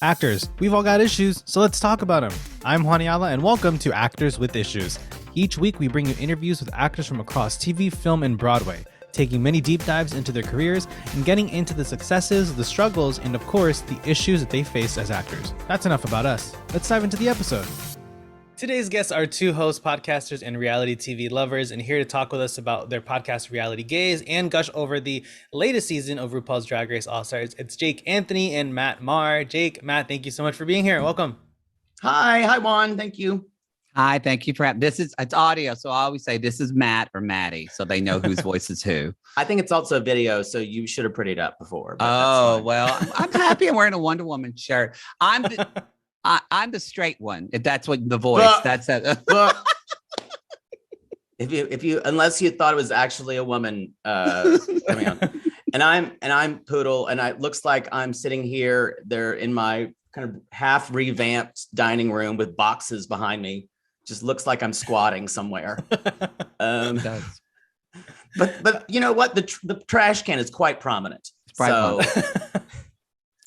Actors, we've all got issues, so let's talk about them. I'm Juan Ayala, and welcome to Actors with Issues. Each week, we bring you interviews with actors from across TV, film, and Broadway, taking many deep dives into their careers and getting into the successes, the struggles, and of course, the issues that they face as actors. That's enough about us. Let's dive into the episode. Today's guests are two hosts, podcasters, and reality TV lovers, and here to talk with us about their podcast Reality Gaze and gush over the latest season of RuPaul's Drag Race AllStars. It's Jake, Anthony, and Matt Marr. Jake, Matt, thank you so much for being here. Welcome. Hi, Juan. Thank you. Hi, thank you for having. It's audio, so I always say this is Matt or Maddie, so they know whose voice is who. I think it's also a video, so you should have prettied up before. Oh well, I'm happy I'm wearing a Wonder Woman shirt. I'm the straight one. If that's what the voice. That's it. if you unless you thought it was actually a woman coming on, and I'm Poodle, and it looks like I'm sitting here. They're in my kind of half revamped dining room with boxes behind me. Just looks like I'm squatting somewhere. But you know what? The trash can is quite prominent. So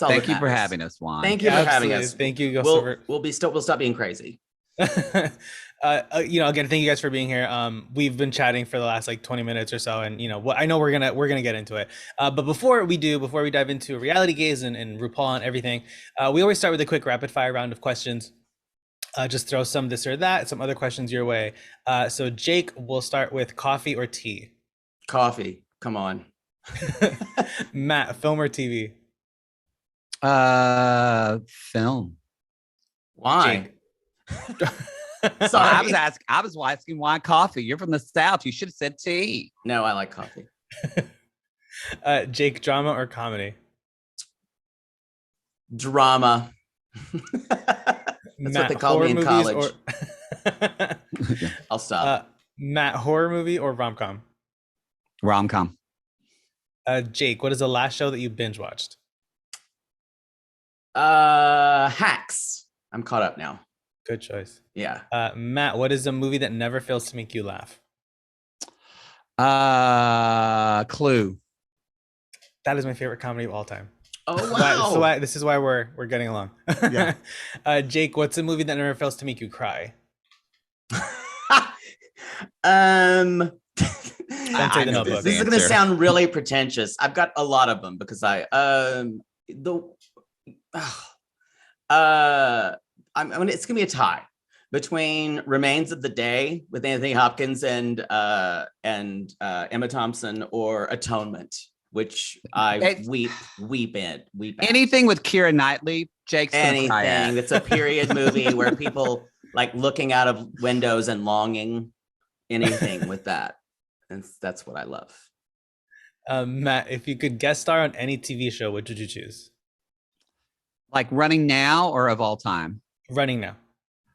thank you for having us, Juan. Thank you for having us. Thank you. We'll stop being crazy. Again, thank you guys for being here. We've been chatting for the last 20 minutes or so, and I know we're gonna get into it. But before we dive into Reality Gaze and RuPaul and everything, we always start with a quick rapid fire round of questions. Just throw some this or that, some other questions your way. So Jake, we'll start with coffee or tea. Coffee. Come on. Matt, film or TV? Film. Why? Sorry, I was asking why coffee. You're from the South. You should have said tea. No, I like coffee. Jake, drama or comedy? Drama. That's Matt, what they call me in college. I'll stop. Matt, horror movie or rom-com? Rom-com. Jake, what is the last show that you binge watched? Hacks. I'm caught up now. Good choice. Yeah. Matt, what is a movie that never fails to make you laugh? Clue. That is my favorite comedy of all time. Oh wow! This is why we're getting along. Yeah. Jake, what's a movie that never fails to make you cry? This is going to sound really pretentious. I've got a lot of them because it's going to be a tie between Remains of the Day with Anthony Hopkins and Emma Thompson, or Atonement, which I weep at. Anything with Keira Knightley, Jake's anything that's a period movie where people looking out of windows and longing. Anything with that, and that's what I love. Matt, if you could guest star on any TV show, which would you choose? Like running now or of all time? Running now.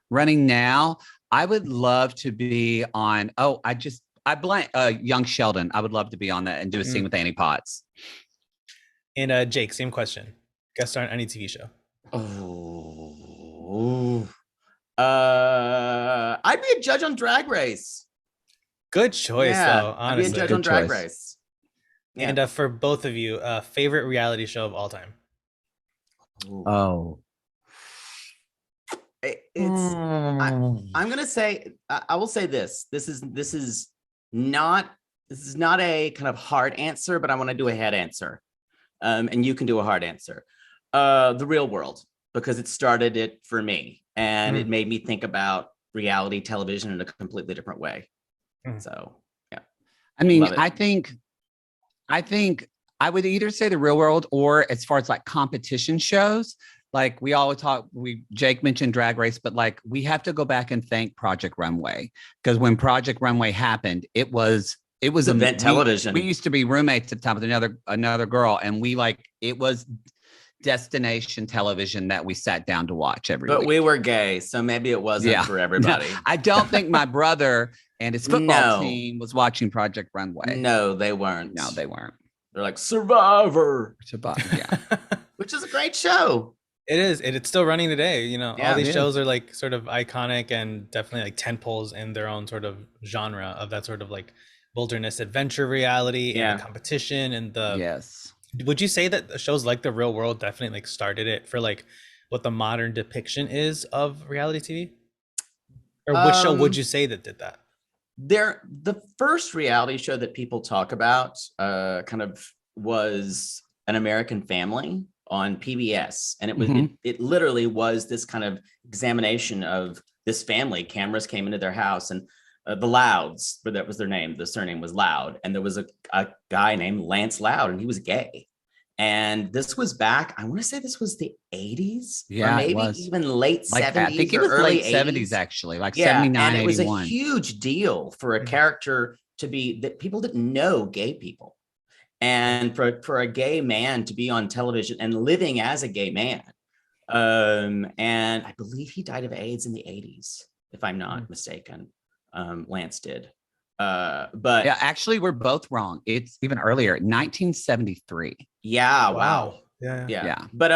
Running now. I would love to be on. Young Sheldon. I would love to be on that and do a scene with Annie Potts. And Jake, same question. Guest star on any TV show. I'd be a judge on Drag Race. Good choice, though. Honestly, I'd be a judge on Drag Race. Yeah. And for both of you, favorite reality show of all time. Oh. I'm gonna say I will say this. This is not a kind of hard answer, but I want to do a head answer. And you can do a hard answer. The Real World, because it started it for me, and it made me think about reality television in a completely different way. So yeah. I mean, I think I would either say The Real World, or as far as competition shows, we always talk, Jake mentioned Drag Race, but we have to go back and thank Project Runway, because when Project Runway happened, it was event television. We used to be roommates at the time with another girl, and it was destination television that we sat down to watch every week. But we were gay, so maybe it wasn't for everybody. No, I don't think my brother and his football team was watching Project Runway. No, they weren't. They're like Survivor. Yeah. Which is a great show. It is. It's still running today. All these shows are sort of iconic and definitely tent poles in their own sort of genre of that sort of wilderness adventure reality and the competition and the yes. Would you say that shows like The Real World definitely started it for what the modern depiction is of reality TV? Or which show would you say that did that? The first reality show that people talk about kind of was An American Family on PBS. And it was it literally was this kind of examination of this family. Cameras came into their house, and the Louds, but that was their name. The surname was Loud. And there was a guy named Lance Loud, and he was gay. And this was back, I want to say this was the 80s, yeah, or maybe even late 70s. I think it was early late 70s, actually, like yeah, 79, and it was 81. a huge deal for a character to be, that people didn't know gay people. And for a gay man to be on television and living as a gay man. And I believe he died of AIDS in the 80s, if I'm not mistaken. Lance did. But yeah, actually, we're both wrong. It's even earlier, 1973. Yeah. Wow. Yeah. But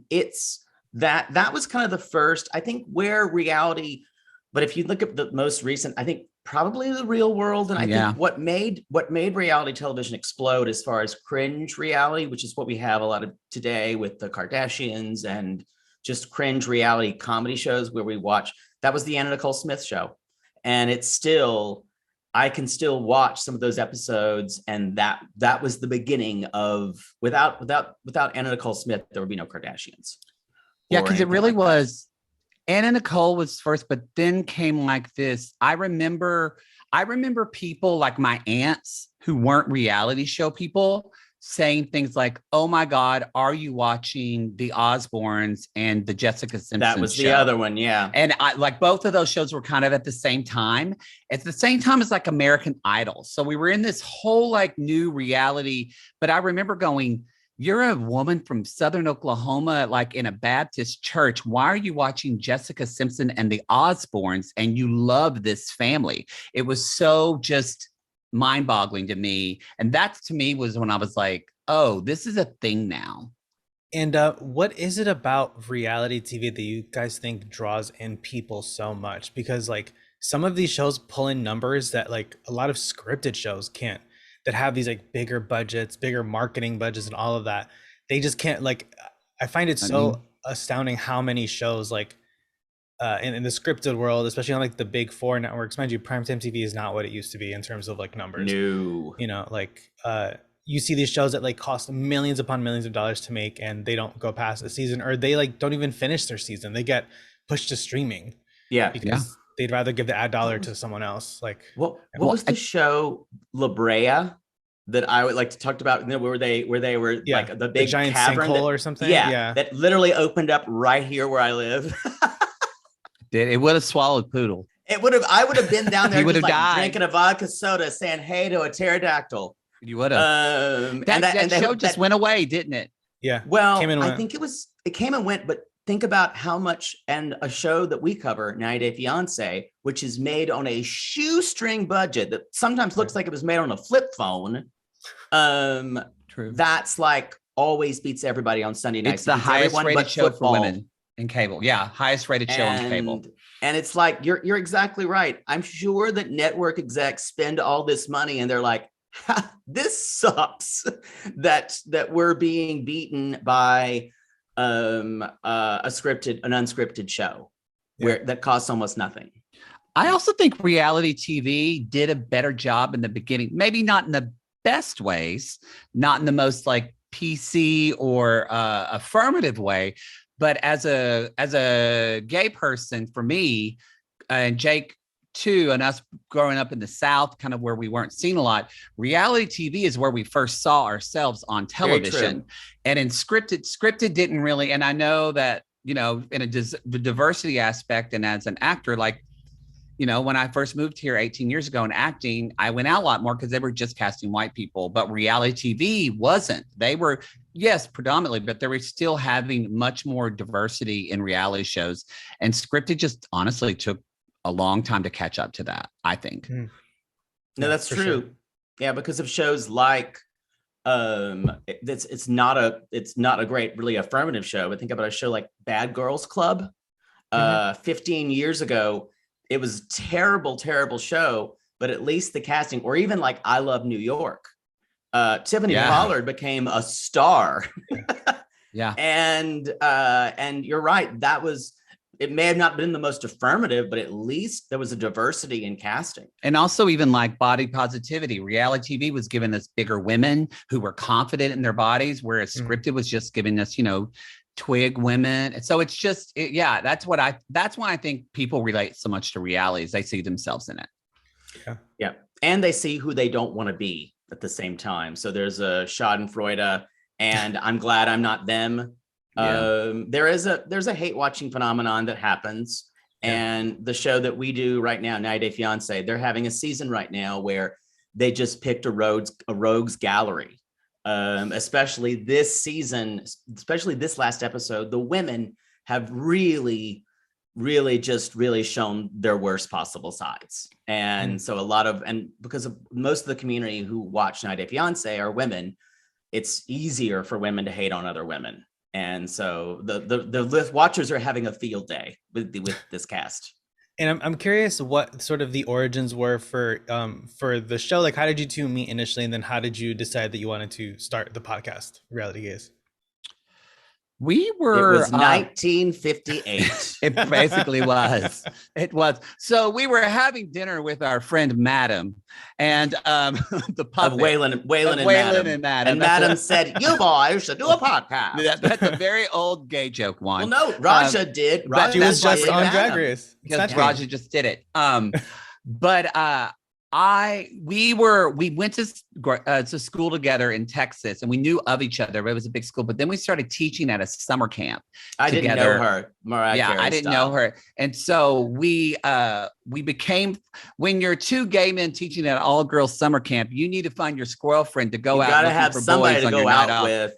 it's that was kind of the first, I think, where reality. But if you look at the most recent, I think probably The Real World, and I think what made reality television explode as far as cringe reality, which is what we have a lot of today with the Kardashians and just cringe reality comedy shows where we watch. That was the Anna Nicole Smith show, and it's still. I can still watch some of those episodes, and that was the beginning of without Anna Nicole Smith, there would be no Kardashians. Yeah, because it really was. Anna Nicole was first, but then came like this. I remember people like my aunts who weren't reality show people saying things like, "Oh my God, are you watching the Osbournes and the Jessica Simpson That was show?" the other one, yeah. And I like both of those shows were kind of at the same time as like American Idol. So we were in this whole like new reality. But I remember going, "You're a woman from Southern Oklahoma, like in a Baptist church. Why are you watching Jessica Simpson and the Osbournes and you love this family?" It was so just mind-boggling to me. And that to me was when I was like, oh, this is a thing now. And what is it about reality TV that you guys think draws in people so much? Because like some of these shows pull in numbers that like a lot of scripted shows can't, that have these like bigger budgets, bigger marketing budgets and all of that. They just can't. Like, I find it so astounding how many shows like in the scripted world, especially on like the big four networks, mind you, primetime TV is not what it used to be in terms of like numbers. No. You know, like you see these shows that like cost millions upon millions of dollars to make, and they don't go past a season, or they like don't even finish their season. They get pushed to streaming. Yeah. Because they'd rather give the ad dollar to someone else. Like what was the show La Brea that I would like to talk about, where they were like the big giant cavern sinkhole or something? Yeah, that literally opened up right here where I live. It would have swallowed Poodle. I would have been down there would have like died. drinking a vodka soda saying hey to a pterodactyl. You would have. That show just went away, didn't it? Yeah. Well, I think it came and went, but think about how much, and a show that we cover, 90 Day Fiance, which is made on a shoestring budget that sometimes looks like it was made on a flip phone. True. That's like always beats everybody on Sunday nights. It's the highest rated show for women in cable. Yeah, highest rated show on cable. And it's like you're exactly right. I'm sure that network execs spend all this money and they're like, this sucks that we're being beaten by an unscripted show where that costs almost nothing. I also think reality TV did a better job in the beginning, maybe not in the best ways, not in the most like PC or affirmative way, but as a gay person, for me and Jake too, and us growing up in the South, kind of where we weren't seen a lot, reality TV is where we first saw ourselves on television. And in scripted didn't really. And I know that, you know, in the diversity aspect and as an actor, like, you know, when I first moved here 18 years ago in acting, I went out a lot more because they were just casting white people, but reality TV wasn't. They were, yes, predominantly, but they were still having much more diversity in reality shows. And scripted just honestly took a long time to catch up to that, I think. No, that's true. Sure. Yeah, because of shows like it's not a great really affirmative show, but think about a show like Bad Girls Club. 15 years ago, it was terrible show, but at least the casting, or even like I Love New York, Tiffany Pollard became a star. Yeah. And you're right. It may have not been the most affirmative, but at least there was a diversity in casting. And also even like body positivity. Reality TV was giving us bigger women who were confident in their bodies, whereas scripted was just giving us, twig women. And so it's just, that's why I think people relate so much to reality is they see themselves in it. Yeah. And they see who they don't want to be at the same time. So there's a Schadenfreude and I'm glad I'm not them. Yeah. There's a hate watching phenomenon that happens. And the show that we do right now, 90 Day Fiance, they're having a season right now where they just picked a rogues gallery. Especially this season, especially this last episode, the women have really shown their worst possible sides. And so because of most of the community who watch 90 Day Fiance are women, it's easier for women to hate on other women. And so the watchers are having a field day with this cast. And I'm curious what sort of the origins were for the show. Like, how did you two meet initially, and then how did you decide that you wanted to start the podcast, Reality Gaze? It was 1958. It basically was. It was. So we were having dinner with our friend Madam and the puppet. Of Waylon and Madam. And Madam said, "You boys should do a podcast." That's a very old gay joke one. Well, no, Raja did. She was just on Drag Race. Because Raja just did it. But we went to school together in Texas, and we knew of each other. It was a big school, but then we started teaching at a summer camp. I didn't know her, Mariah Carey I didn't know her, and so we became. When you're two gay men teaching at an all-girls summer camp, you need to find your squirrel friend to go out. You gotta have somebody to go out with,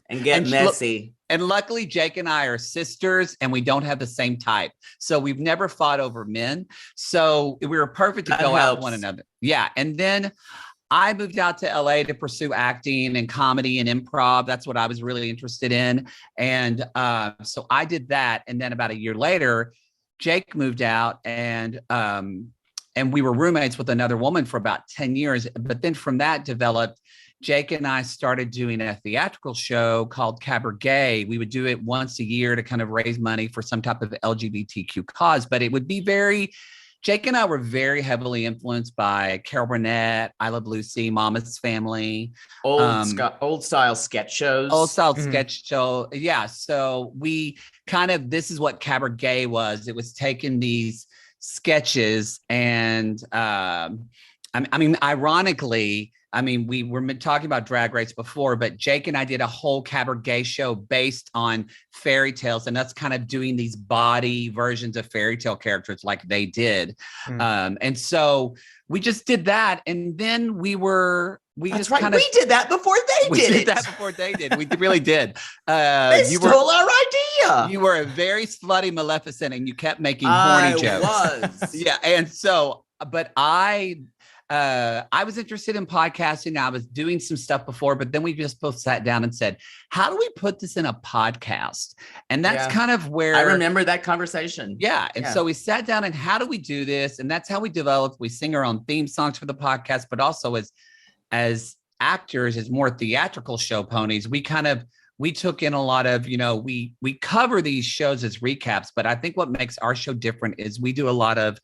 and get messy. And luckily, Jake and I are sisters and we don't have the same type. So we've never fought over men. So we were perfect to go out with one another. Yeah. And then I moved out to LA to pursue acting and comedy and improv. That's what I was really interested in. And so I did that. And then about a year later, Jake moved out and we were roommates with another woman for about 10 years. But then from that developed, Jake and I started doing a theatrical show called Cabaret. We would do it once a year to kind of raise money for some type of LGBTQ cause, but it would be Jake and I were very heavily influenced by Carol Burnett, I Love Lucy, Mama's Family. Old style sketch shows. Old style sketch show. Yeah. So this is what Cabaret was. It was taking these sketches and ironically, we were talking about Drag Race before, but Jake and I did a whole Cabaret show based on fairy tales and us kind of doing these body versions of fairy tale characters like they did. And so we just did that. And then we did that before they did it. We did that before they did. We really did. They stole our idea. You were a very slutty Maleficent and you kept making horny jokes. I was. Yeah. And so, but I was interested in podcasting. I was doing some stuff before, but then we just both sat down and said, how do we put this in a podcast? And that's kind of where I remember that conversation. Yeah. And so we sat down and how do we do this? And that's how we developed. We sing our own theme songs for the podcast, but also as actors, as more theatrical show ponies, we took in a lot of, we cover these shows as recaps, but I think what makes our show different is we do a lot of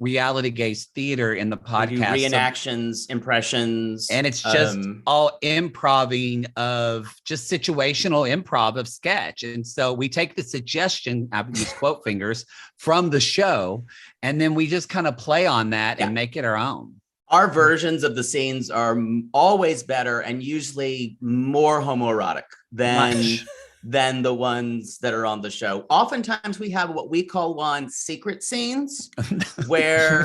reality gaze theater in the podcast, reenactions, impressions, and it's just all improving of just situational improv of sketch. And so we take the suggestion, I use quote fingers, from the show, and then we just kind of play on that and make it our own. Our versions of the scenes are always better and usually more homoerotic than the ones that are on the show. Oftentimes we have what we call secret scenes where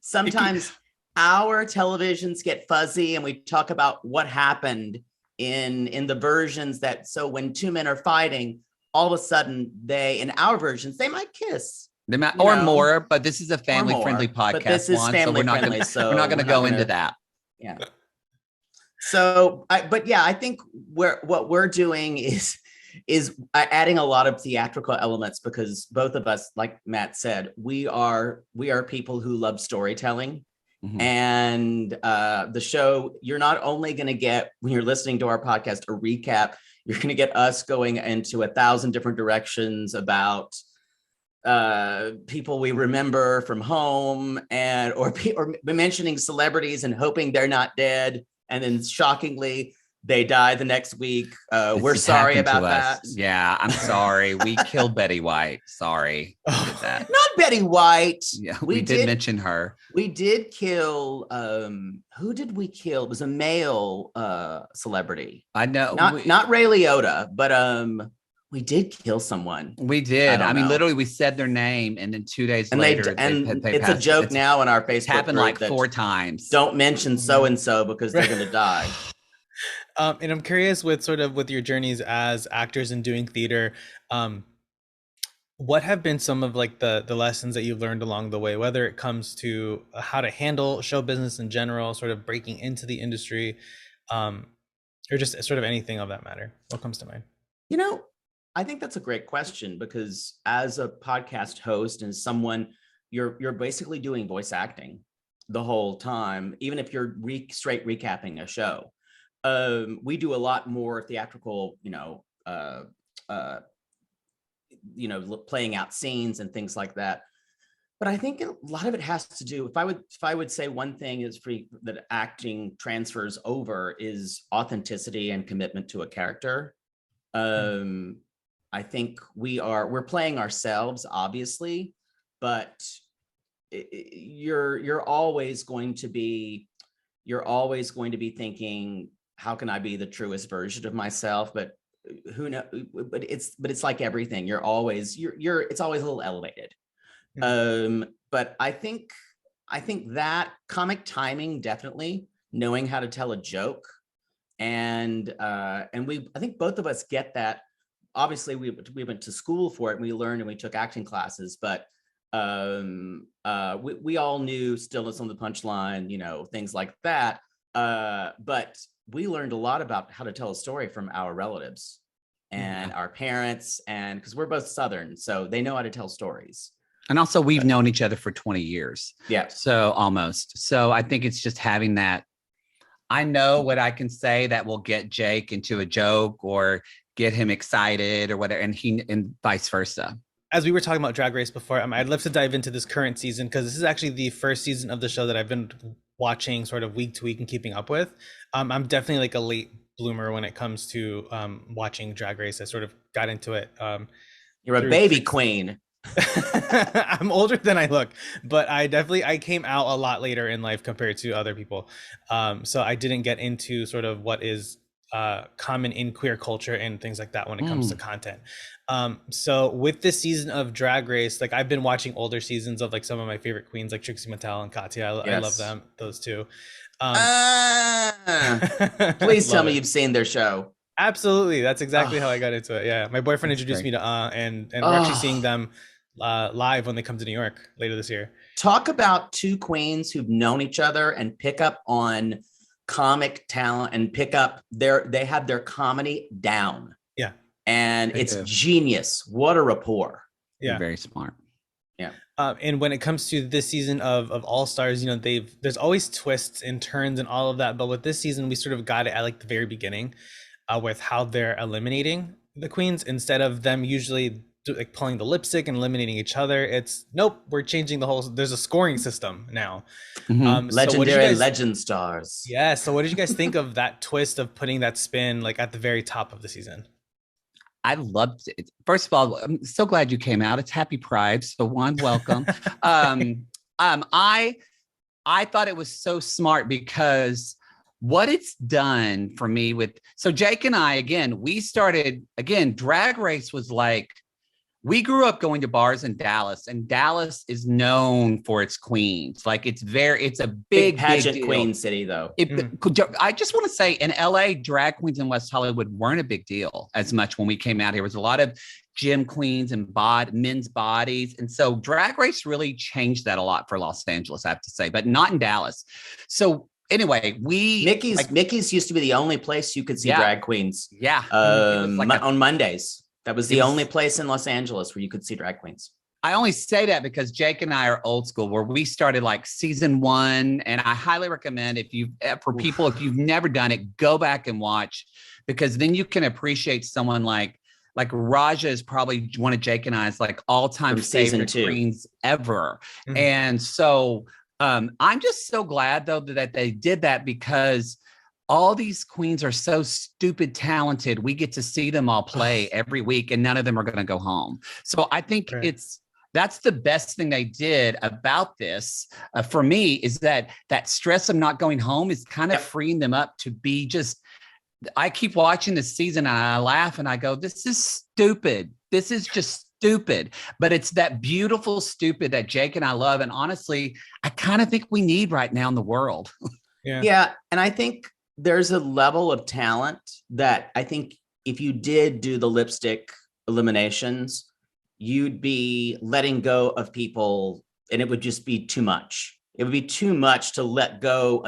sometimes our televisions get fuzzy and we talk about what happened in the versions so when two men are fighting, all of a sudden in our versions, they might kiss. They might, or more, but this is a family-friendly podcast. But this is family-friendly, so we're not going to go into that. Yeah. So, I think what we're doing is adding a lot of theatrical elements because both of us, like Matt said, we are people who love storytelling. Mm-hmm. And the show, you're not only going to get, when you're listening to our podcast, a recap, You're going to get us going into 1,000 different directions about people we remember from home, and or mentioning celebrities and hoping they're not dead, and then shockingly they die the next week. We're sorry about that. Yeah, I'm sorry. We killed Betty White. Sorry. Not Betty White. Yeah, we did mention her. We did kill. Who did we kill? It was a male celebrity. I know. Not Ray Liotta, but we did kill someone. We did. I mean, literally, we said their name, and then 2 days later, they it's a joke now in our Facebook. It's happened like 4 times. Don't mention so and so because they're going to die. And I'm curious with your journeys as actors and doing theater, what have been some of like the lessons that you've learned along the way, whether it comes to how to handle show business in general, sort of breaking into the industry, or just sort of anything of that matter? What comes to mind? You know, I think that's a great question, because as a podcast host and someone, you're basically doing voice acting the whole time, even if you're straight recapping a show. We do a lot more theatrical, playing out scenes and things like that. But I think a lot of it has to do, if I would say one thing is that acting transfers over, is authenticity and commitment to a character. I think we're playing ourselves, obviously, but you're always going to be thinking, how can I be the truest version of myself? But who knows? But it's like everything. It's always a little elevated. But I think that comic timing, definitely knowing how to tell a joke, and I think both of us get that. Obviously, we went to school for it and we learned and we took acting classes, but we all knew stillness on the punchline, things like that. But we learned a lot about how to tell a story from our relatives and our parents, and because we're both Southern, so they know how to tell stories. And also, we've known each other for 20 years. Yeah. So almost. So I think it's just having that. I know what I can say that will get Jake into a joke or get him excited or whatever, and vice versa. As we were talking about Drag Race before, I'd love to dive into this current season, because this is actually the first season of the show that I've been watching sort of week to week and keeping up with. I'm definitely like a late bloomer when it comes to watching Drag Race. I sort of got into it. You're a baby queen. I'm older than I look, but I came out a lot later in life compared to other people. So I didn't get into sort of what is common in queer culture and things like that when it comes to content. So with this season of Drag Race, like I've been watching older seasons of like some of my favorite queens, like Trixie Mattel and Katya. I love them, those two. Please tell me you've seen their show. Absolutely. That's exactly how I got into it. Yeah. My boyfriend introduced me to and we're actually seeing them live when they come to New York later this year. Talk about two queens who've known each other and pick up on comic talent and they have their comedy down. Yeah. And it's genius. What a rapport. Yeah. They're very smart. Yeah. And when it comes to this season of AllStars, there's always twists and turns and all of that. But with this season, we sort of got it at like the very beginning with how they're eliminating the queens instead of them usually like pulling the lipstick and eliminating each other. It's nope, we're changing the whole. There's a scoring system now. Legendary legend stars. Yeah. So what did you guys think of that twist of putting that spin like at the very top of the season? I loved it. First of all, I'm so glad you came out. It's Happy Pride, so one, welcome. I thought it was so smart because what it's done for me so Jake and I, we started, Drag Race was like, we grew up going to bars in Dallas, and Dallas is known for its queens. Like it's a big pageant queen city, though. I just want to say, in LA, drag queens in West Hollywood weren't a big deal as much when we came out here. There was a lot of gym queens and men's bodies, and so Drag Race really changed that a lot for Los Angeles, I have to say, but not in Dallas. So anyway, Mickey's used to be the only place you could see drag queens. Yeah, on Mondays. That was the only place in Los Angeles where you could see drag queens. I only say that because Jake and I are old school, where we started like season 1. And I highly recommend if you've never done it, go back and watch because then you can appreciate someone like Raja is probably one of Jake and I's like all-time favorite queens ever. Mm-hmm. And so I'm just so glad though that they did that, because all these queens are so stupid talented. We get to see them all play every week, and none of them are going to go home. So I think that's the best thing they did about this for me, is that stress of not going home is kind of freeing them up to be just. I keep watching this season and I laugh and I go, this is stupid. This is just stupid. But it's that beautiful stupid that Jake and I love. And honestly, I kind of think we need right now in the world. Yeah. And I think there's a level of talent that I think if you did do the lipstick eliminations, you'd be letting go of people and it would just be too much. It would be too much to let go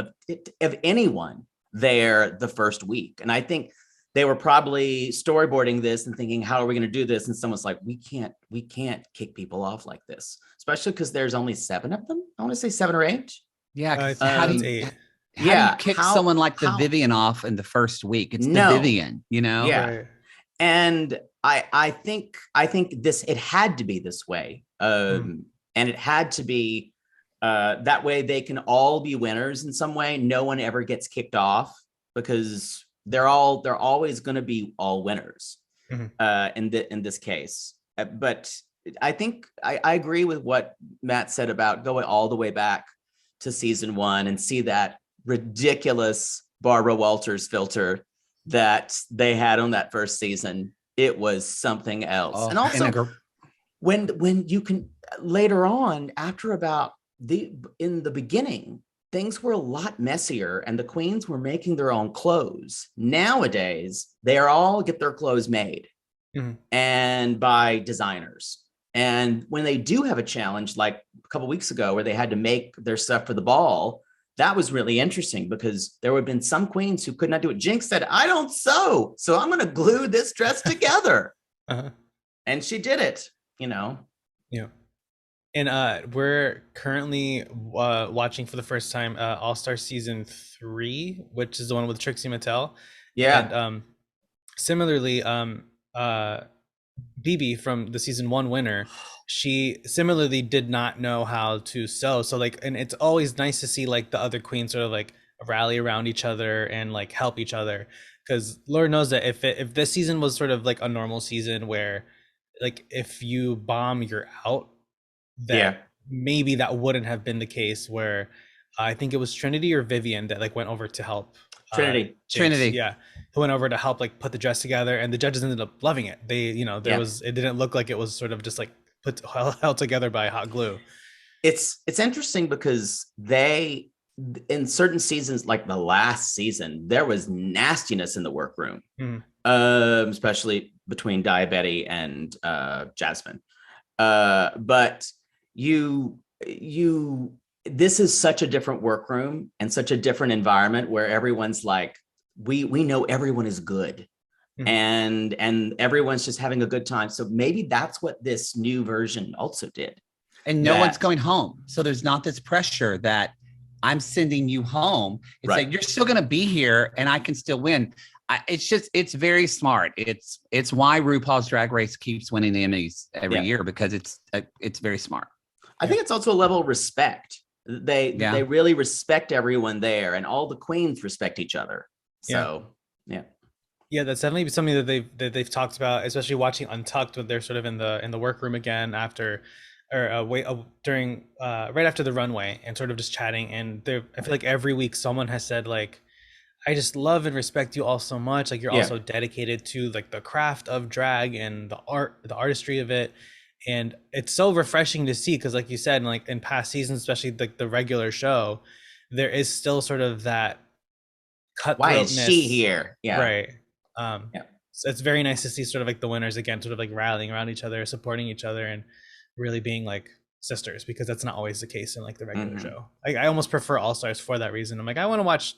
of anyone there the first week. And I think they were probably storyboarding this and thinking, how are we going to do this? And someone's like, we can't kick people off like this, especially because there's only 7 of them. I want to say 7 or 8. Yeah. How do you kick someone like the Vivian off in the first week? It's the Vivian, you know? Yeah. Right. And I think it had to be this way. And it had to be that way they can all be winners in some way. No one ever gets kicked off because they're always going to be all winners in this case. But I think I agree with what Matt said about going all the way back to season 1 and see that ridiculous Barbara Walters filter that they had on that first season. It was something else. And also when you can later on, after about in the beginning, things were a lot messier and the queens were making their own clothes. Nowadays, they all get their clothes made and by designers. And when they do have a challenge, like a couple of weeks ago, where they had to make their stuff for the ball, that was really interesting because there would have been some queens who could not do it. Jinx said, I don't sew, so I'm going to glue this dress together. And she did it, you know? Yeah. And we're currently watching for the first time AllStar season 3, which is the one with Trixie Mattel. Yeah. And similarly, BB from the season 1 winner, she similarly did not know how to sew. So like, and it's always nice to see like the other queens sort of like rally around each other and like help each other. Because Lord knows that if this season was sort of like a normal season where like if you bomb, you're out, that maybe that wouldn't have been the case, where I think it was Trinity or Vivian that like went over to help. Trinity. Yeah, who went over to help like put the dress together, and the judges ended up loving it. They, you know, it didn't look like it was sort of just like held together by hot glue. It's interesting because they, in certain seasons, like the last season, there was nastiness in the workroom, especially between Diabetti and Jasmine. But this is such a different workroom and such a different environment where everyone's like, we know everyone is good and everyone's just having a good time. So maybe that's what this new version also did. And no one's going home. So there's not this pressure that I'm sending you home. It's like, you're still going to be here and I can still win. It's very smart. It's why RuPaul's Drag Race keeps winning the Emmys every year, because it's very smart. I think it's also a level of respect. They really respect everyone there, and all the queens respect each other. So yeah, that's definitely something that they've talked about, especially watching Untucked when they're sort of in the workroom again after, or during right after the runway, and sort of just chatting. And I feel like every week someone has said like, I just love and respect you all so much. Like you're also dedicated to like the craft of drag and the artistry of it. And it's so refreshing to see, because like you said, like in past seasons, especially the regular show, there is still sort of that cutthroatness. Why is she here? Yeah. Right. So it's very nice to see sort of like the winners again, sort of like rallying around each other, supporting each other, and really being like sisters, because that's not always the case in like the regular show. I almost prefer AllStars for that reason. I'm like, I want to watch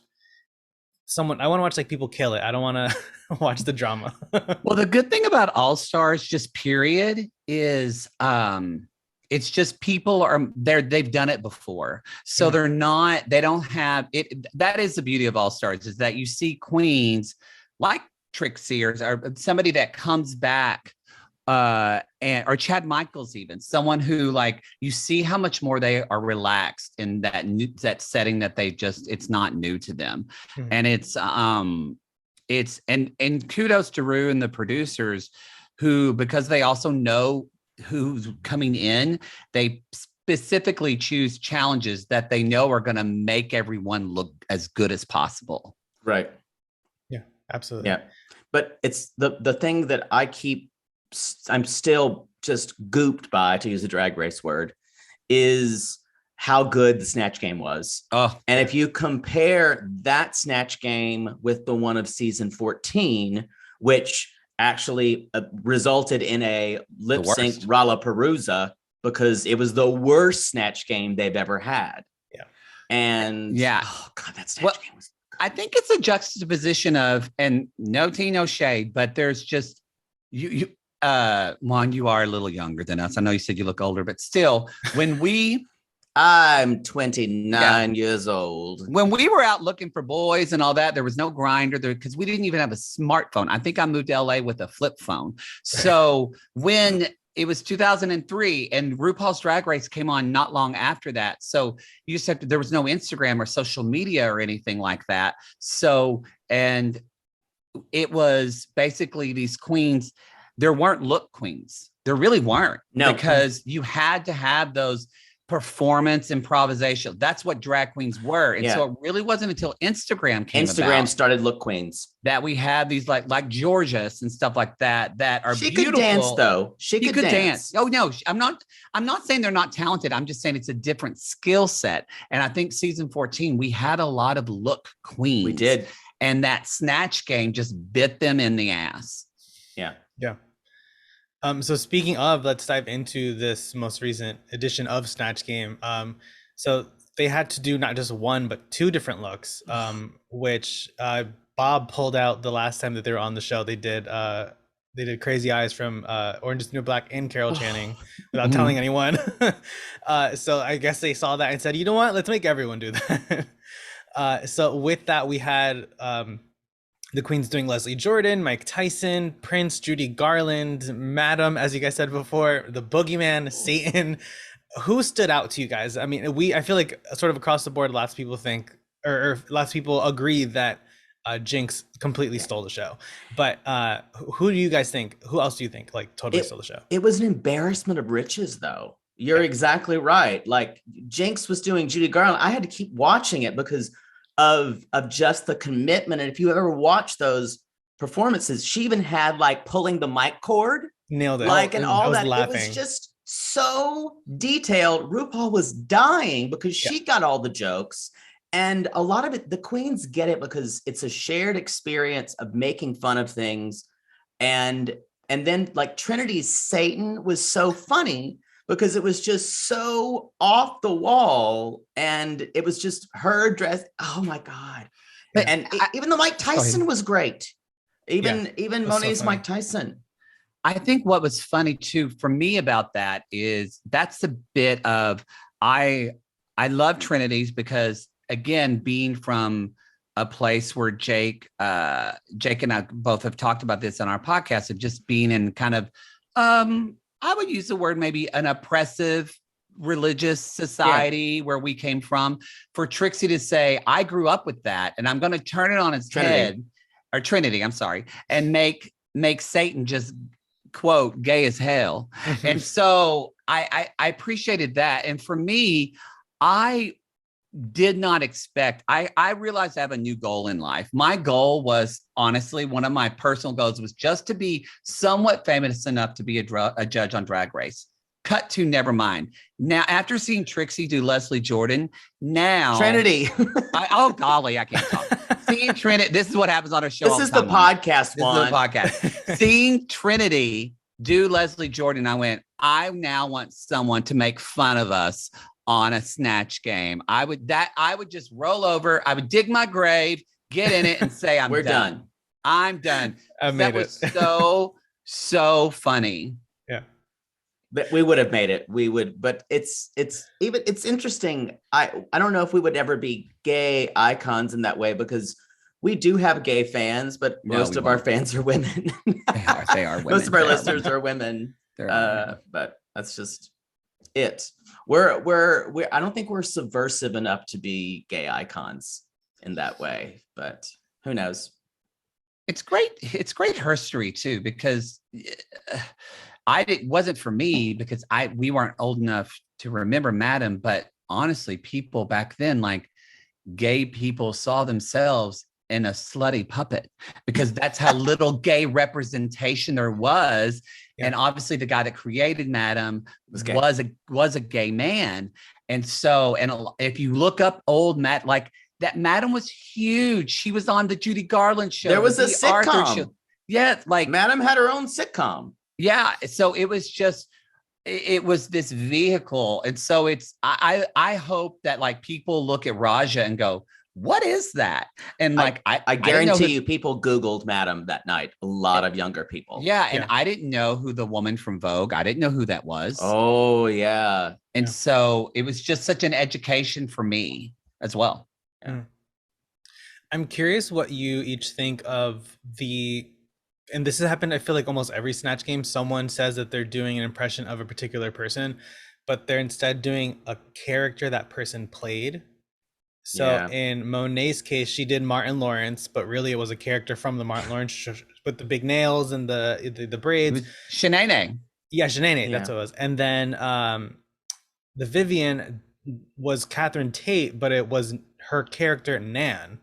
like people kill it. I don't want to watch the drama. Well, the good thing about AllStars, just period, is it's just people they've done it before. So they don't have it. That is the beauty of AllStars, is that you see queens like Trixie or somebody that comes back, or Chad Michaels, even someone who like you see how much more they are relaxed in that setting that it's not new to them. Mm-hmm. And it's and kudos to Rue and the producers who, because they also know who's coming in, they specifically choose challenges that they know are going to make everyone look as good as possible. Right. Yeah, absolutely. Yeah. But it's the thing that I'm still just gooped by, to use a Drag Race word, is how good the Snatch Game was. Oh, and if you compare that Snatch Game with the one of season 14, which actually resulted in a lip sync Ralaparuza, because it was the worst Snatch Game they've ever had. Yeah. And oh God, that Snatch Game was good. I think it's a juxtaposition of, and no tea, no shade, but there's just Juan, you are a little younger than us. I know you said you look older, but still, I'm 29 years old. When we were out looking for boys and all that, there was no Grindr there because we didn't even have a smartphone. I think I moved to LA with a flip phone. So when it was 2003 and RuPaul's Drag Race came on not long after that. So you just have to, there was no Instagram or social media or anything like that. So, and it was basically these queens. There weren't look queens. There really weren't. No. Because you had to have those performance improvisation. That's what drag queens were. And so it really wasn't until Instagram started look queens that we had these like Georgia's and stuff like that are she beautiful. Could dance though. She could dance. Oh no, I'm not saying they're not talented. I'm just saying it's a different skill set. And I think season 14, we had a lot of look queens. We did. And that Snatch Game just bit them in the ass. Yeah. Yeah. So speaking of, let's dive into this most recent edition of Snatch Game. So they had to do not just one, but two different looks, which Bob pulled out the last time that they were on the show. They did Crazy Eyes from Orange is the New Black and Carol Channing without telling anyone. So I guess they saw that and said, you know what, let's make everyone do that. So with that, we had the queens doing Leslie Jordan, Mike Tyson, Prince, Judy Garland, Madam, as you guys said before, the Boogeyman, Satan. Who stood out to you guys? I mean, I feel like sort of across the board, lots of people think, or lots of people agree that Jinx completely stole the show. But who do you guys think? Who else do you think like totally stole the show? It was an embarrassment of riches, though. You're exactly right. Like Jinx was doing Judy Garland. I had to keep watching it because of just the commitment. And if you ever watch those performances, she even had like pulling the mic cord. Nailed it. Like, and all that. Laughing. It was just so detailed. RuPaul was dying because she got all the jokes. And a lot of it, the queens get it because it's a shared experience of making fun of things. And then like Trinity's Satan was so funny because it was just so off the wall, and it was just her dress. Oh my God. And even the Mike Tyson was great. Even Monet's so Mike Tyson. I think what was funny too for me about that is that's the bit of, I love Trinity's because again, being from a place where Jake and I both have talked about this on our podcast of just being in kind of, I would use the word maybe an oppressive religious society where we came from. For Trixie to say, I grew up with that and I'm going to turn it on its head, or Trinity, I'm sorry, and make Satan just quote gay as hell. And so I appreciated that. And for me, I did not expect, I realized I have a new goal in life. My goal was, honestly, one of my personal goals was just to be somewhat famous enough to be a judge on Drag Race. Cut to never mind. Now, after seeing Trixie do Leslie Jordan, now Trinity. Oh golly, I can't talk. Seeing Trinity, this is what happens on a show. This is the podcast one. This is the podcast. Seeing Trinity do Leslie Jordan, I went, I now want someone to make fun of us on a Snatch Game. I would just roll over. I would dig my grave, get in it, and say, We're done. I'm done. That was so funny. Yeah. But we would have made it. We would, but it's interesting. I don't know if we would ever be gay icons in that way, because we do have gay fans, but No, most we of our won't. fans are women. They are women. Most of our They are listeners women. are women. There are. But that's just it. We're I don't think we're subversive enough to be gay icons in that way, but who knows? It's great. It's great history too, because it wasn't for me because we weren't old enough to remember Madam, but honestly, people back then, like gay people, saw themselves in a slutty puppet because that's how little gay representation there was. Yeah. And obviously the guy that created Madam Was gay. was a gay man. And so, if you look up old Matt, like that Madam was huge. She was on the Judy Garland show. There was a the Arthur sitcom. show. Yeah, like Madam had her own sitcom. yeah. So it was just, it was this vehicle. And so I hope that like people look at Raja and go, what is that? And like, I guarantee you people Googled Madam that night. A lot of younger people. Yeah. And I didn't know who the woman from Vogue, I didn't know who that was. Oh yeah. And so it was just such an education for me as well. Yeah. I'm curious what you each think of and this has happened, I feel like almost every Snatch Game, someone says that they're doing an impression of a particular person, but they're instead doing a character that person played. So in Monet's case, she did Martin Lawrence, but really it was a character from the Martin Lawrence with the big nails and the braids. Shanae. Yeah, Shanae, that's what it was. And then the Vivian was Catherine Tate, but it was her character Nan.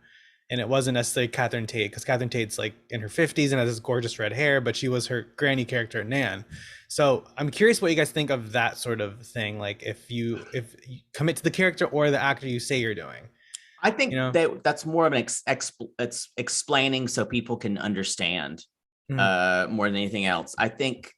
And it wasn't necessarily Catherine Tate, because Catherine Tate's like in her 50s and has this gorgeous red hair, but she was her granny character Nan. So I'm curious what you guys think of that sort of thing. Like if you commit to the character or the actor you say you're doing. I think that's more of an it's explaining so people can understand more than anything else. I think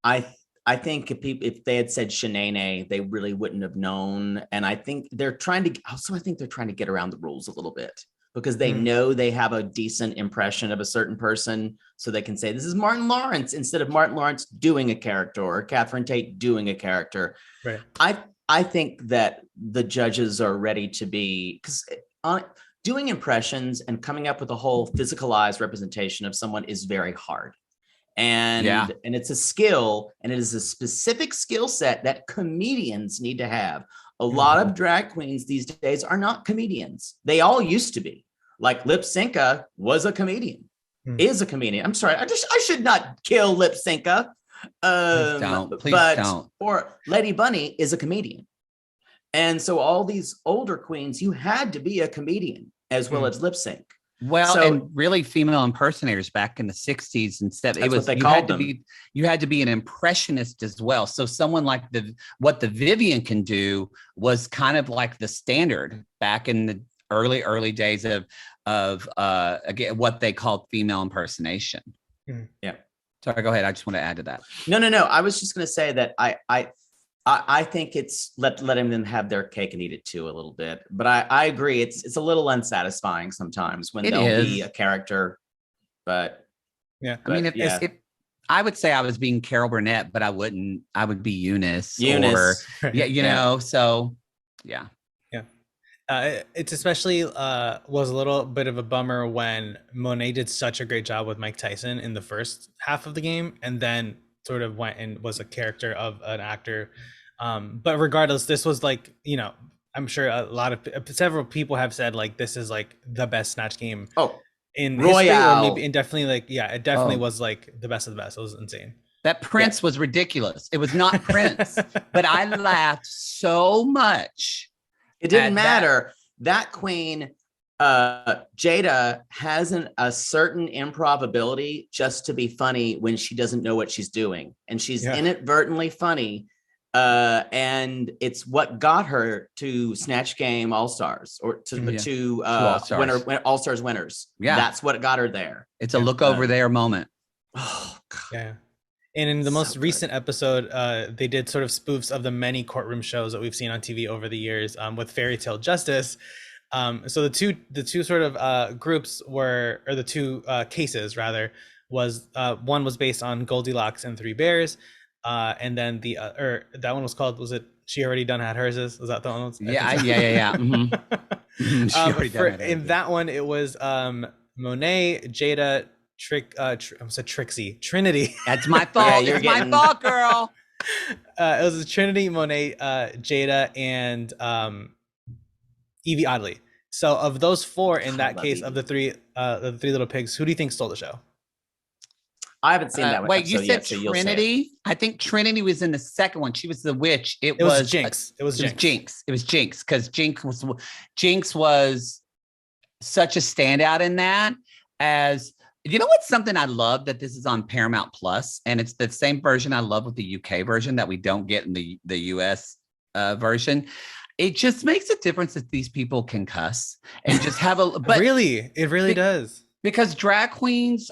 if they had said Shanae, they really wouldn't have known. And I think they're trying to get around the rules a little bit, because they know they have a decent impression of a certain person. So they can say, this is Martin Lawrence, instead of Martin Lawrence doing a character or Catherine Tate doing a character. Right. I think that the judges are ready to be, because doing impressions and coming up with a whole physicalized representation of someone is very hard. And it's a skill, and it is a specific skill set that comedians need to have. A lot of drag queens these days are not comedians. They all used to be. Like Lip Synca was a comedian, is a comedian. I'm sorry, I should not kill Lip Synca. Please don't. Or Lady Bunny is a comedian. And so all these older queens, you had to be a comedian as well as lip sync. Well, and really female impersonators back in the 60s and 70s, it was what they called them. You had to be an impressionist as well. So someone like what the Vivian can do was kind of like the standard back in the early days of again, what they called female impersonation. Yeah. Sorry, go ahead. I just want to add to that. No. I was just going to say that I think it's letting them have their cake and eat it too a little bit. But I agree. It's a little unsatisfying sometimes when they'll be a character. But yeah, I mean, if I would say I was being Carol Burnett, but I wouldn't. I would be Eunice. Or you know. So yeah. It's especially was a little bit of a bummer when Monet did such a great job with Mike Tyson in the first half of the game, and then sort of went and was a character of an actor. But regardless, this was like, I'm sure several people have said like this is like the best Snatch Game in history, or maybe definitely like it definitely was like the best of the best. It was insane. That Prince was ridiculous. It was not Prince, but I laughed so much. It didn't matter. That queen, Jada, has a certain improv ability just to be funny when she doesn't know what she's doing. And she's inadvertently funny. And it's what got her to Snatch Game All-Stars, or to All-Stars winners. Yeah. That's what got her there. It's a look over there moment. Oh, God. Yeah. And in the most recent episode, they did sort of spoofs of the many courtroom shows that we've seen on TV over the years with Fairy Tale Justice. So the two sort of groups or the two cases rather, was one was based on Goldilocks and Three Bears, and then that one was called, was it She Already Done Had Hers? Was that the one? Yeah. Mm-hmm. In that one, it was Monet, Jada, I said Trixie, Trinity. That's my fault. Yeah, my fault, girl. It was Trinity, Monet, Jada, and Evie Oddly. So of those four, in that case, Evie. of the three little pigs, who do you think stole the show? I haven't seen that one. Wait, you said Trinity? I think Trinity was in the second one. She was the witch. It was Jinx. It was Jinx. It was Jinx because Jinx was such a standout in that. As you know, what's something I love that this is on Paramount Plus, and it's the same version I love with the UK version that we don't get in the US version. It just makes a difference that these people can cuss and just have a. But it really does, because drag queens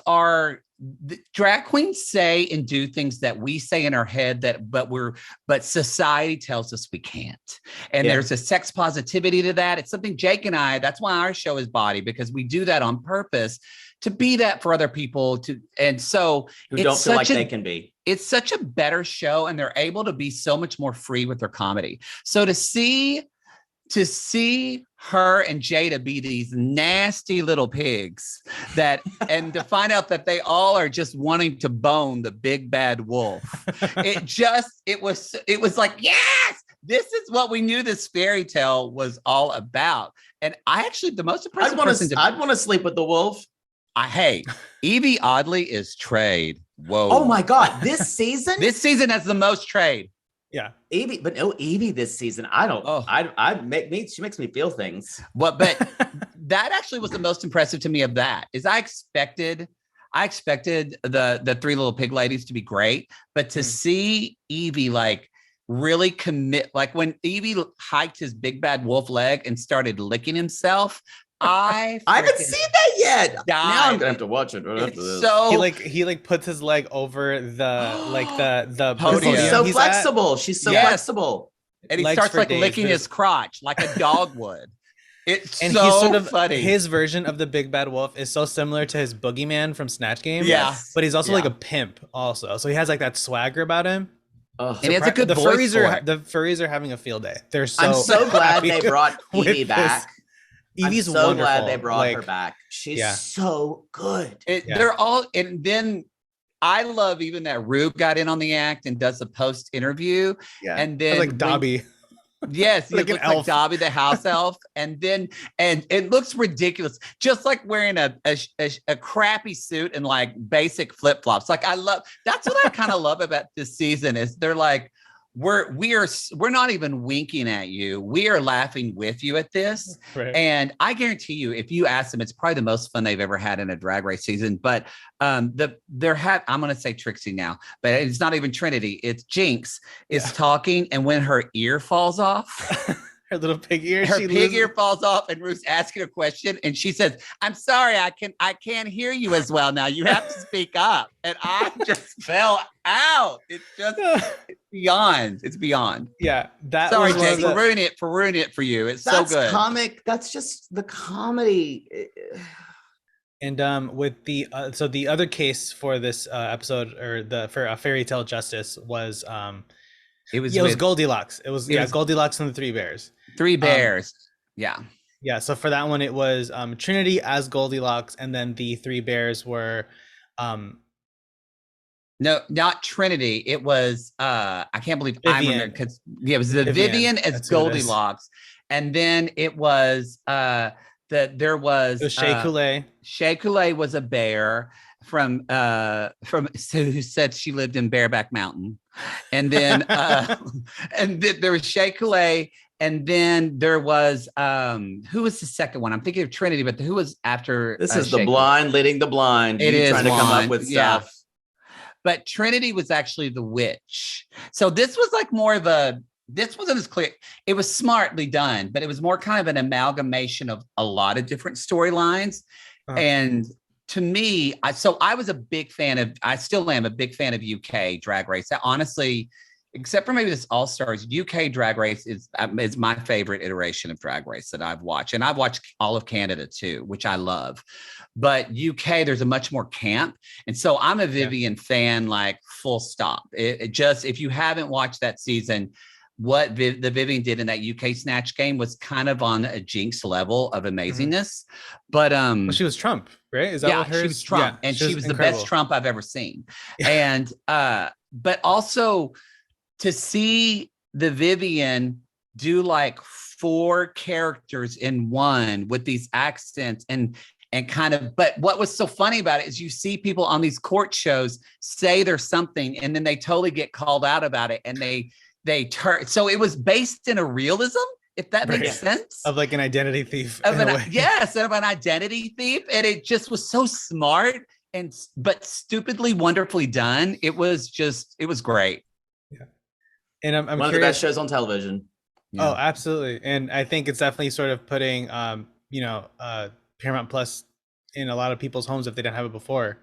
say and do things that we say in our head but society tells us we can't. And there's a sex positivity to that. It's something Jake and I, that's why our show is Body, because we do that on purpose to be that for other people and so who don't feel like they can be. It's such a better show, and they're able to be so much more free with their comedy. So to see her and Jada be these nasty little pigs and to find out that they all are just wanting to bone the big bad wolf. It was like, yes, this is what we knew this fairy tale was all about. And I actually, the most impressive I'd want to sleep with the wolf. Hey, Evie Oddly is trade. Whoa. Oh my God. This season? This season has the most trade. Yeah. Evie this season. She makes me feel things. But that actually was the most impressive to me of that is I expected the three little pig ladies to be great, but to see Evie like really commit, like when Evie hiked his big bad wolf leg and started licking himself, I haven't seen that yet. Now I'm gonna have to watch it. So he puts his leg over the podium. She's so flexible. She's so flexible. And he starts like licking his crotch like a dog would. It's and so he's sort of funny. His version of the big bad wolf is so similar to his boogeyman from Snatch Game. Yeah. But he's also like a pimp also. So he has like that swagger about him. And it's a good voice the furries are having a field day. I'm so glad they brought Evie back. Evie's I'm so wonderful. glad they brought her back. She's so good. They're all, and then I love even that Rube got in on the act and does a post interview. Yeah. And then like Dobby. Yes, he looks like Dobby the house elf, and it looks ridiculous, just like wearing a crappy suit and like basic flip flops. Like that's what I kind of love about this season is they're like we're not even winking at you. We are laughing with you at this. Right. And I guarantee you, if you ask them, it's probably the most fun they've ever had in a Drag Race season. But I'm going to say Trixie now, but it's not even Trinity. It's Jinx is talking. And when her ear falls off, her little pig ear, ear falls off, and Ruth's asking a question, and she says, "I'm sorry, I can't hear you as well now. You have to speak up." And I just fell out. It's beyond. It's beyond. Yeah, that. Sorry, Jake, for ruining it for you. That's so good. Comic. That's just the comedy. And with the the other case for this episode for Fairy Tale Justice was it was Goldilocks. It was Goldilocks and the Three Bears. Three Bears. Yeah. So for that one, it was Trinity as Goldilocks, and then the Three Bears were no, not Trinity. It was I can't believe Vivian. I remember because it was the Vivian as Goldilocks, and then it was there was Shea Coulee. Shea Coulee was a bear from who said she lived in Bareback Mountain, and then there was Shea Coulee, and then there was who was the second one? I'm thinking of Trinity, but who was after? This is the blind leading the blind. It is trying to come up with stuff. But Trinity was actually the witch. So this was like more of this wasn't as clear. It was smartly done, but it was more kind of an amalgamation of a lot of different storylines. And to me, I was a big fan I still am a big fan of UK Drag Race. Honestly, except for maybe this AllStars, UK Drag Race is my favorite iteration of Drag Race that I've watched. And I've watched all of Canada too, which I love. But UK, there's a much more camp. And so I'm a Vivian fan, like full stop. It just, if you haven't watched that season, what the Vivian did in that UK Snatch Game was kind of on a Jinx level of amazingness. But well, she was Trump, right? Is that what hers? She was Trump, and she was the best Trump I've ever seen. And but also to see the Vivian do like 4 characters in one with these accents and kind of, but what was so funny about it is you see people on these court shows say there's something and then they totally get called out about it and they turn. So it was based in a realism, if that makes sense. Of like an identity thief. Yes, of an identity thief. And it just was so smart but stupidly wonderfully done. It was great. Yeah. And I'm one curious, of the best shows on television. Yeah. Oh, absolutely. And I think it's definitely sort of putting, Paramount Plus in a lot of people's homes if they didn't have it before.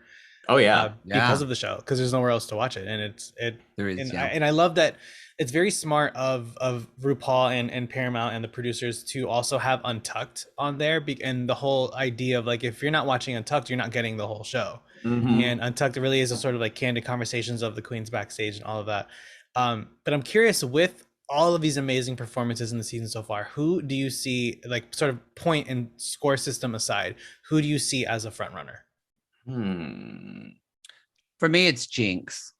Oh yeah. Because of the show, because there's nowhere else to watch it. And I love that it's very smart of RuPaul and Paramount and the producers to also have Untucked on there. And the whole idea of like, if you're not watching Untucked, you're not getting the whole show. Mm-hmm. And Untucked really is a sort of like candid conversations of the queens backstage and all of that. But I'm curious, with all of these amazing performances in the season so far, who do you see, like sort of point and score system aside, who do you see as a front runner? For me, it's Jinx.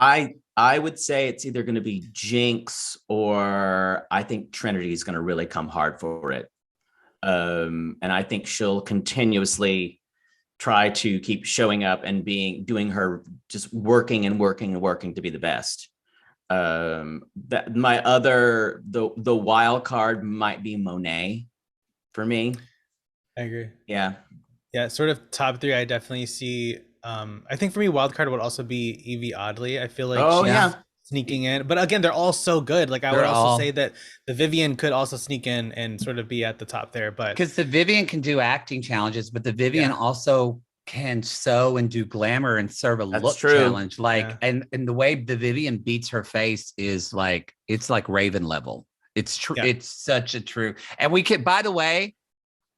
I would say it's either going to be Jinx or I think Trinity is going to really come hard for it. And I think she'll continuously try to keep showing up and doing her just working to be the best. That my other the wild card might be Monet for me. I agree. Yeah, sort of top 3. I definitely see. I think for me, wild card would also be Evie Oddly. I feel like she's sneaking in, but again, they're all so good. Like I would also say that the Vivian could also sneak in and sort of be at the top there, but because the Vivian can do acting challenges, but the Vivian also can sew and do glamour and serve a look challenge. Like, and the way the Vivian beats her face is like, it's like Raven level. It's true. Yeah. It's such a true. And we could, by the way,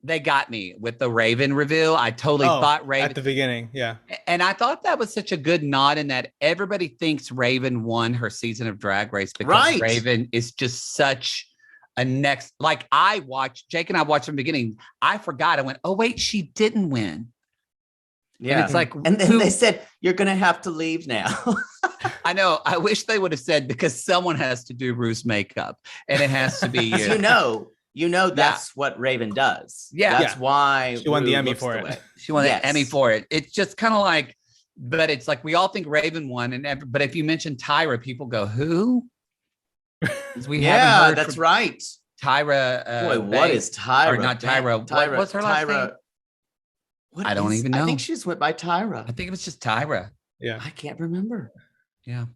they got me with the Raven reveal. I totally thought Raven at the beginning. Yeah. And I thought that was such a good nod in that everybody thinks Raven won her season of Drag Race because Raven is just such a next, like Jake and I watched from the beginning. I forgot. I went, oh wait, she didn't win. Yeah. And it's like, and then they said, you're going to have to leave now. I know. I wish they would have said, because someone has to do Rue's makeup and it has to be you. You know, that's what Raven does. Yeah. That's why she won the Emmy for it. She won the Emmy for it. It's just kind of like, but it's like, we all think Raven won. But if you mention Tyra, people go, who? We haven't heard that's right. Tyra. Boy, what is Tyra? Or not Tyra. What's her last name? I don't even know. I think she just went by Tyra. I think it was just Tyra. Yeah. I can't remember. Yeah.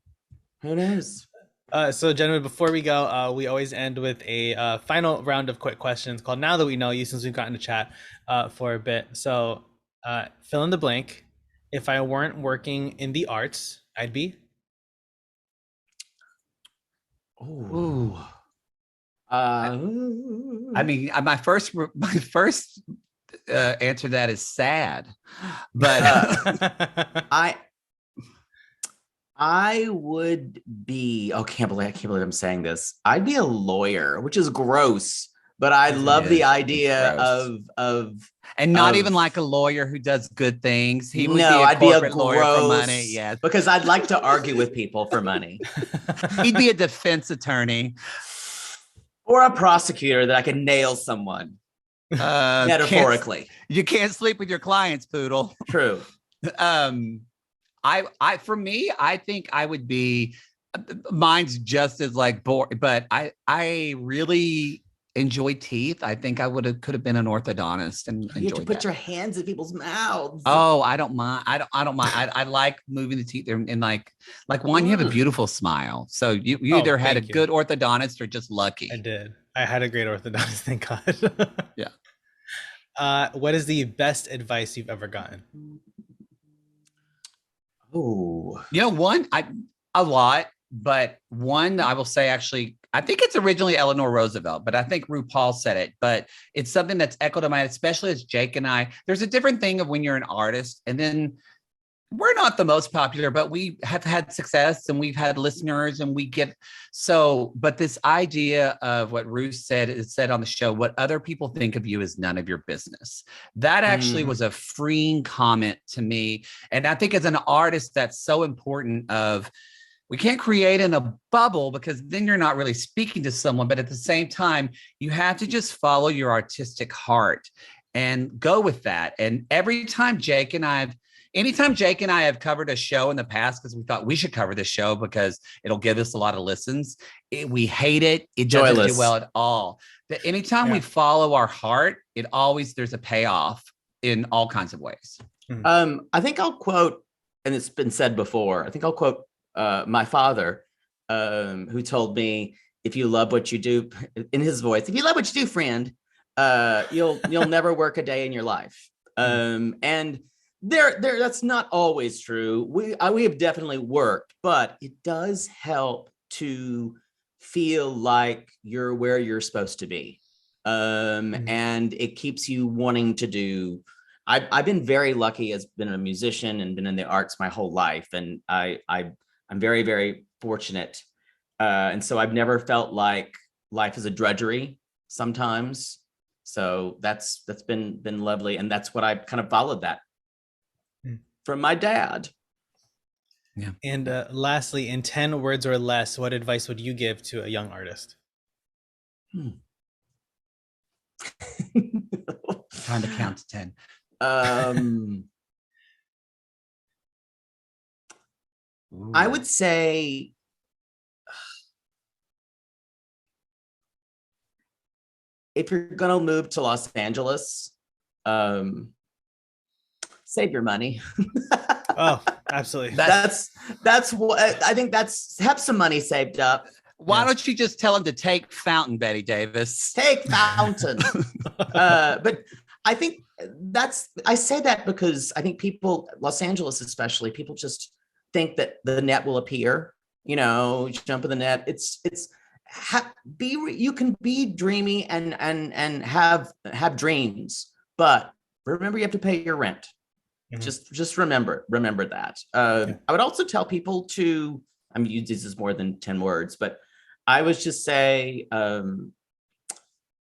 Who knows? So gentlemen, before we go, we always end with a final round of quick questions called Now That We Know You, since we've gotten to chat for a bit. So fill in the blank. If I weren't working in the arts, I'd be? Ooh. I mean, my first answer to that is sad, but I would be. Oh, I can't believe I'm saying this. I'd be a lawyer, which is gross, but I love the idea of and not even like a lawyer who does good things. He would I'd be a lawyer for money. Yes, because I'd like to argue with people for money. He'd be a defense attorney or a prosecutor that I can nail someone. Metaphorically, you can't sleep with your clients, Poodle. True. For me, I think I would be. Mine's just as like boring, but I really enjoy teeth. I think I could have been an orthodontist and you have to put your hands in people's mouths. Oh, I don't mind. I don't mind. I like moving the teeth and like one, you have a beautiful smile. So you either had a good orthodontist or just lucky. I did. I had a great orthodontist, thank God. Yeah. What is the best advice you've ever gotten? Oh, one, a lot, but one I will say, actually, I think it's originally Eleanor Roosevelt, but I think RuPaul said it, but it's something that's echoed in my, especially as Jake and I, there's a different thing of when you're an artist and then we're not the most popular, but we have had success and we've had listeners and we get so, but this idea of what Ruth said is said on the show, what other people think of you is none of your business. That actually was a freeing comment to me. And I think as an artist, that's so important of, we can't create in a bubble because then you're not really speaking to someone, but at the same time, you have to just follow your artistic heart and go with that. And anytime Jake and I have covered a show in the past because we thought we should cover this show because it'll give us a lot of listens. We hate it. It doesn't do well at all. But anytime we follow our heart, there's a payoff in all kinds of ways. I think I'll quote, and it's been said before, I think I'll quote my father, who told me, if you love what you do, in his voice, if you love what you do, friend, you'll never work a day in your life. And that's not always true. We have definitely worked, but it does help to feel like you're where you're supposed to be. And it keeps you wanting to do. I've been very lucky as been a musician and been in the arts my whole life. And I'm very, very fortunate. And so I've never felt like life is a drudgery sometimes. So that's been lovely. And that's what I've kind of followed that from my dad. Yeah. And lastly, in 10 words or less, what advice would you give to a young artist? Trying to count to 10. I would say if you're going to move to Los Angeles, save your money. Oh, absolutely. That's what I think. Have some money saved up. Why don't you just tell him to take Fountain, Betty Davis? Take Fountain. But I think I say that because I think people, Los Angeles especially, people just think that the net will appear. Jump in the net. You can be dreamy and have dreams, but remember you have to pay your rent. Just remember that. I would also tell people to, this is more than 10 words, but I would just say,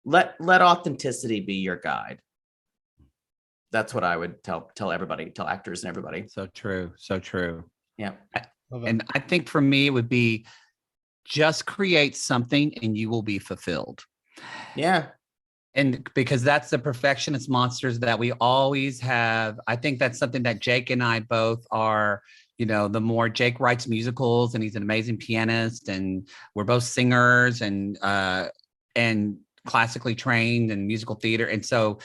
let authenticity be your guide. That's what I would tell everybody, tell actors and everybody. So true. So true. Yeah. And I think for me, it would be just create something and you will be fulfilled. Yeah. And because that's the perfectionist monsters that we always have. I think that's something that Jake and I both are, the more Jake writes musicals and he's an amazing pianist and we're both singers and classically trained in musical theater. And so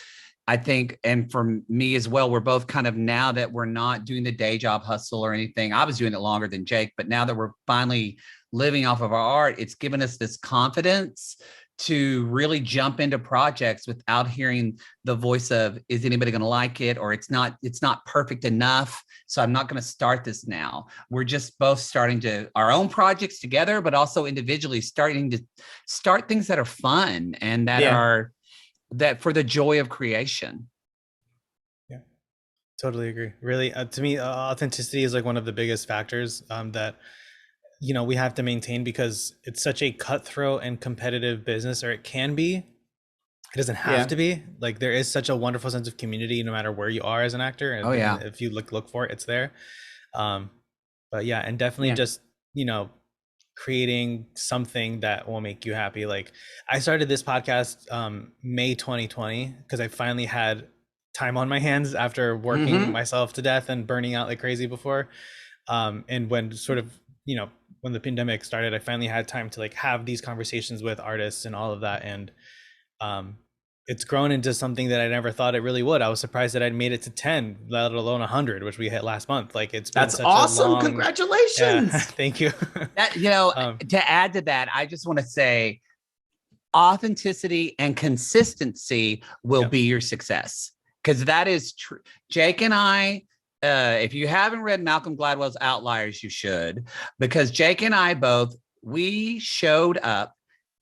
I think, and for me as well, we're both kind of, now that we're not doing the day job hustle or anything, I was doing it longer than Jake, but now that we're finally living off of our art, it's given us this confidence to really jump into projects without hearing the voice of, is anybody going to like it? Or it's not perfect enough. So I'm not going to start this now. We're just both starting our own projects together, but also individually starting to start things that are fun and that are for the joy of creation. Yeah, totally agree. Really, to me, authenticity is like one of the biggest factors that we have to maintain, because it's such a cutthroat and competitive business, or it can be. It doesn't have to be. Like, there is such a wonderful sense of community no matter where you are as an actor. And if you look for it, it's there. But yeah, and definitely just, creating something that will make you happy. Like, I started this podcast May 2020 because I finally had time on my hands after working myself to death and burning out like crazy before. And when sort of, when the pandemic started, I finally had time to like have these conversations with artists and all of that. And it's grown into something that I never thought it really would. I was surprised that I'd made it to 10, let alone 100, which we hit last month. Like, that's such awesome. Congratulations. Yeah, thank you. To add to that, I just want to say authenticity and consistency will be your success. Because that is true. Jake and I, if you haven't read Malcolm Gladwell's Outliers, you should, because Jake and I we showed up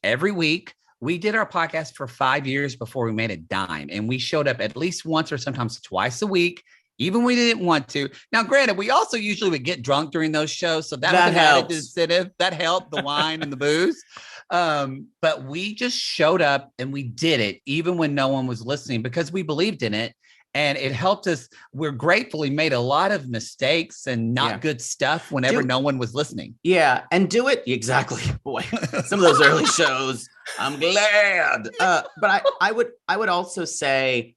every week. We did our podcast for 5 years before we made a dime, and we showed up at least once or sometimes twice a week even when we didn't want to. Now, granted, we also usually would get drunk during those shows, so that was an helps. added incentive. That helped, the wine and the booze. But we just showed up and we did it, even when no one was listening, because we believed in it. And it helped us. We're gratefully made a lot of mistakes and not good stuff whenever no one was listening. Yeah. And do it. Exactly. Boy, some of those early shows, I'm glad. But I would also say,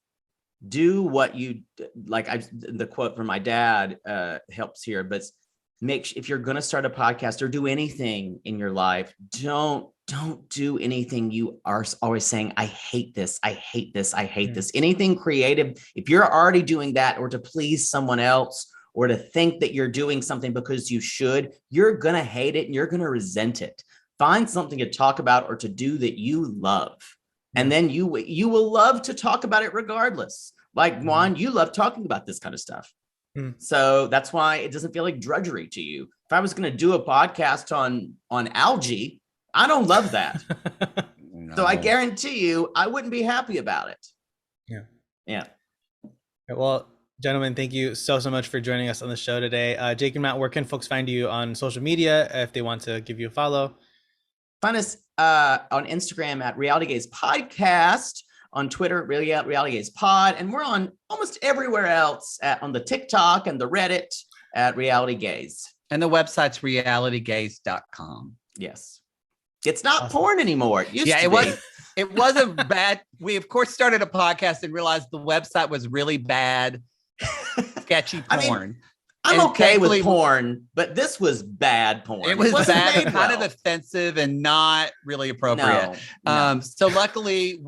do what you like. The quote from my dad helps here, but if you're going to start a podcast or do anything in your life, don't do anything you are always saying, I hate this, I hate this, I hate this. Anything creative, if you're already doing that, or to please someone else, or to think that you're doing something because you should, you're going to hate it and you're going to resent it. Find something to talk about or to do that you love. And then you will love to talk about it regardless. Like Juan, you love talking about this kind of stuff. So that's why it doesn't feel like drudgery to you. If I was going to do a podcast on algae, I don't love that. No. So I guarantee you, I wouldn't be happy about it. Yeah. Well, gentlemen, thank you so much for joining us on the show today. Jake and Matt, where can folks find you on social media if they want to give you a follow? Find us on Instagram at Reality Gaze Podcast, on Twitter, Reality Gaze Pod, and we're on almost everywhere else on the TikTok and the Reddit at Reality Gaze. And the website's realitygaze.com. Yes. It's not porn anymore. It used to be. It wasn't bad. We, of course, started a podcast and realized the website was really bad, sketchy porn. I'm okay with porn, but this was bad porn. It was bad, kind of offensive and not really appropriate. No. So luckily,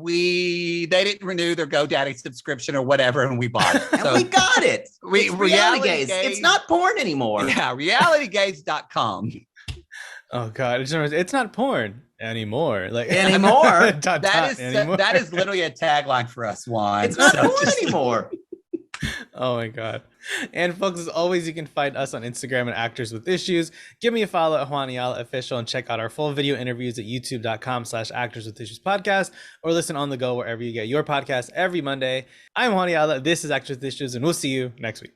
they didn't renew their GoDaddy subscription or whatever, and we bought it. And we got it. Reality Gaze. It's not porn anymore. Yeah, realitygaze.com. Oh God, it's not porn anymore. Like anymore. That is literally a tagline for us, Juan. It's not porn anymore. Oh my God. And folks, as always, you can find us on Instagram at Actors with Issues. Give me a follow at Juan Ayala Official and check out our full video interviews at youtube.com/Actors with Issues podcast, or listen on the go wherever you get your podcast every Monday. I'm Juan Ayala. This is Actors with Issues, and we'll see you next week.